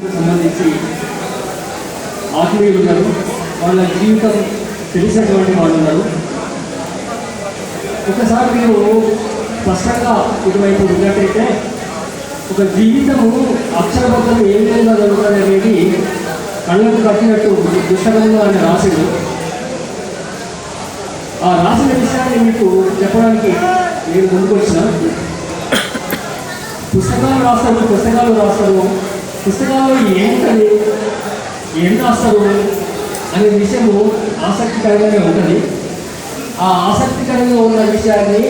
సంబంధించి ఆత్మీయులు ఉన్నారు, వాళ్ళ జీవితం తెలిసినటువంటి వాళ్ళు ఉన్నారు. ఒకసారి మీరు స్పష్టంగా ఇటువైపు ఉన్నట్టయితే ఒక జీవితము అక్షరబద్ధం ఏ విధంగా జరుగుతుంది అనేది కళ్ళకు కట్టినట్టు పుస్తకంలో ఆయన రాసిండు. ఆ రాసిన విషయాన్ని మీకు చెప్పడానికి నేను ముందుకు వచ్చిన. పుస్తకాలు రాస్తారు, పుస్తకాల్లో ఏముంటుంది, ఏం రాస్తారు అనే విషయము ఆసక్తికరంగానే ఉంటుంది. ఆ ఆసక్తికరంగా ఉన్న విషయాన్ని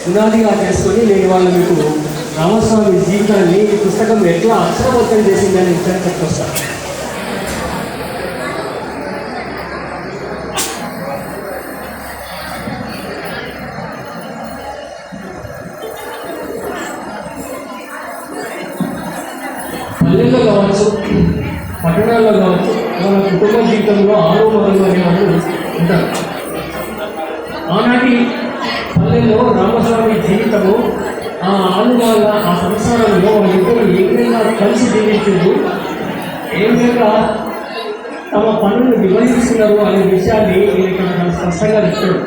పునాదిగా చేసుకొని నేను వాళ్ళు మీకు రామస్వామి జీవితాన్ని ఈ పుస్తకం ఎట్లా అక్షరబద్ధం చేసిందని విషయాన్ని చెప్పుకొస్తాను. పల్లెల్లో కావచ్చు, పట్టణాల్లో కావచ్చు, మన కుటుంబ జీవితంలో ఆరోపణలు అనేవాళ్ళు ఉంటారు. ఆనాటి పల్లెల్లో రామస్వామి జీవితము ఆ ఆనుగాల ఆ సంసారంలో వాళ్ళిద్దరూ ఏ విధంగా కలిసి జీవించారు, ఏ విధంగా తమ పనులను వివరిస్తున్నారు అనే విషయాన్ని ఈయన ఇక్కడ స్పష్టంగా చెప్తాడు.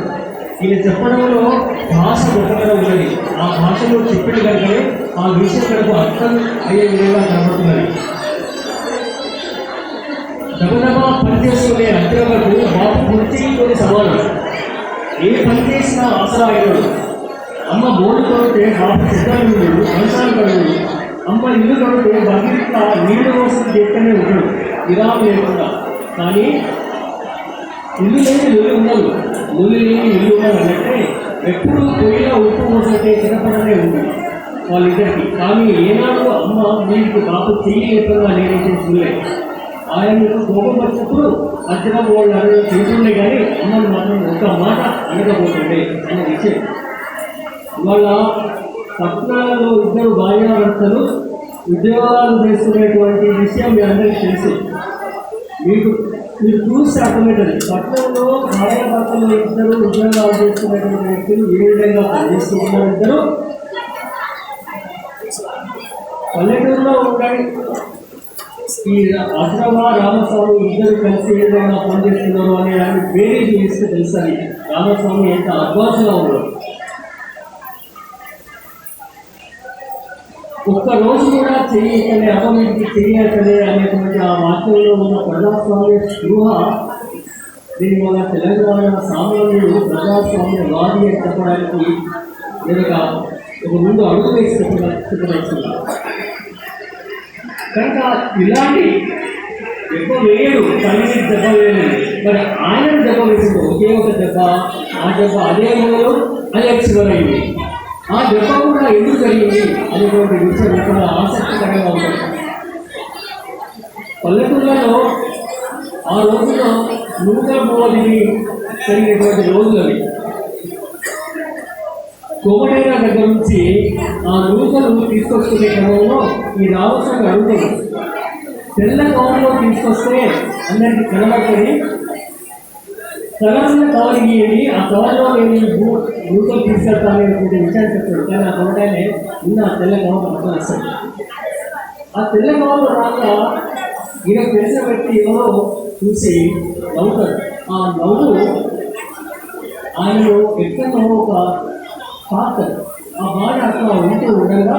ఈయన చెప్పడంలో భాష గొప్పగా ఉన్నది. ఆ భాషలో చెప్పిన కనుకనే ఆ విషయం మనకు అర్థం అయ్యే విధంగా కనబడుతున్నది. దబదబా పనిచేసుకునే అధ్యాపకులకు బాబు పూర్తితో సమానం. ఏ పని చేసినా ఆసరా అయినాడు. అమ్మ బోర్డు కొడితే బాబు సిద్ధాలు కంచాలు కడుగు, అమ్మ ఇల్లు కొడితే బకెట్ల నీళ్ళు కోసం చేస్తూనే ఉంటాడు విరామం లేకుండా. కానీ ఇల్లు లేని ఇల్లు ఉండదు, ఇల్లు లేని ఇల్లు ఉండదు అంటే ఎప్పుడు పొయ్యిలో ఉప్పు పోసంటే చిన్నపడనే ఉంటుంది వాళ్ళిద్దరికి. కానీ ఏనాడు అమ్మ మీకు బాబు చెయ్యి లేకుండా నేనైతే చూడలేదు. ఆయనకు కోపం వచ్చినప్పుడు అర్జునం వాళ్ళు అడగ తింటుండే కానీ అమ్మని మాత్రం ఒక్క మాట అనకపోతుండే అనే విషయం. వాళ్ళ పట్టణాలలో ఇద్దరు భార్యాభర్తలు ఉద్యోగాలు చేసుకునేటువంటి విషయం మీ అందరికీ తెలుసు. మీరు చూస్తే అర్థమవుతుంది. పట్టణంలో భార్యాభర్తలు ఇద్దరు ఉద్యోగాలు చేసుకునేటువంటి వ్యక్తులు ఏ విధంగా పనిచేస్తున్నారు. ఇద్దరు పల్లెటూరులో ఉంటాయి. ఈ అజ్రవ రామస్వామి ఇద్దరు కలిసి ఏ విధంగా పనిచేస్తున్నారు అనే దాన్ని వేరే చేస్తే తెలుస్తుంది రామస్వామి ఎంత అడ్వాన్స్గా ఉన్నాడు. ఒక్కరోజు కూడా చేయకనే అపమిటికి చేయకనే అనేటువంటి ఆ వాక్యంలో ఉన్న ప్రజాస్వామ్య స్పృహ దీని వల్ల తెలంగాణ సామాన్యులు ప్రజాస్వామ్యవాది అని చెప్పడానికి నేను ఒక ముందు అడుగు వేసి చెప్పదలుచుకున్నాను. కనుక ఇలాంటి దెబ్బ వేయడు, తల్లి దెబ్బ వేయలేదు. మరి ఆయన దెబ్బ వేసింది ఒకే ఒక దెబ్బ. ఆ దెబ్బ అదే మూలలో అదే చివరైంది. ఆ దెబ్బ కూడా ఎందుకు జరిగింది అనేటువంటి విషయం చాలా ఆసక్తికరంగా ఉంటుంది. పల్లెటూళ్ళలో ఆ రోజున నూతన భూమిని జరిగినటువంటి రోజులు అవి. కోమటైన దగ్గర నుంచి ఆ నూకలు తీసుకొచ్చుకునే క్రమంలో ఈ రామస్వామి అడుగుతుంది. తెల్ల కవర్లో తీసుకొస్తే అందరికి కనబడుతుంది, కలర్ల కవర్ ఇయ్యండి, ఆ కవర్లో నేను నూకలు తీసుకెళ్తాననేటువంటి విషయాన్ని చెప్తాడు. కానీ ఆ కోమటైనే ఉన్న తెల్ల కవర్ మొత్తం వస్తాడు. ఆ తెల్ల కవర్లో రాక ఈయన తెలిసిన వ్యక్తి ఎవరో చూసి నవ్వుతాడు. ఆ నవ్వు ఆయనలో ఎక్కడో ఒక పాత ఆ మాట అట్లా ఉంటూ ఉండగా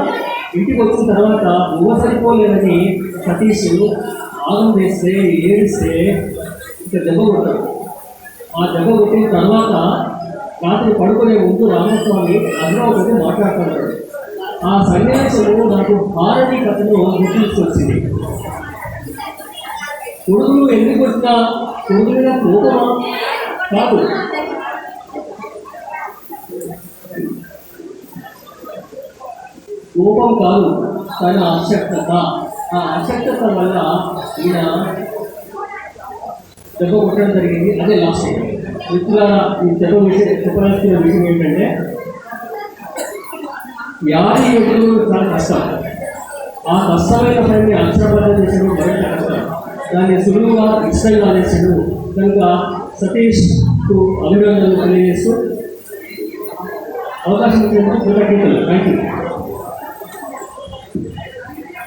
ఇంటికి వచ్చిన తర్వాత ఊహ సరిపోలేదని సతీష్ ఆగం వేస్తే ఏడిస్తే ఇక దెబ్బ కొట్టాడు. ఆ దెబ్బ కొట్టిన తర్వాత రాత్రి పడుకునే ముందు రామస్వామి అమరావతి మాట్లాడుతున్నాడు. ఆ సన్యాసము నాకు భారతీ కథను గుర్తించుకొచ్చింది. కొడుకులు ఎందుకు వచ్చినా కొడుకు మీద కోపమా కాదు, కోపం కాదు, తన అశక్తత. ఆ అశక్తత వల్ల ఈయన దెబ్బ కొట్టడం జరిగింది. అదే లాస్ట్ మిత్రులారా, ఈ దెబ్బ చెప్పాల్సిన విషయం ఏంటంటే యాది ఎప్పుడు చాలా కష్టం. ఆ కష్టమైన పనిని అక్షరబద్ధం చేసిన మరింత కష్టం. దాన్ని సులువుగా ఇష్టంగా అనేసాడు. కనుక సతీష్కు అభినందనలు తెలియజేస్తూ అవకాశం ఇచ్చినందుకు కృతజ్ఞతలు. Thank you.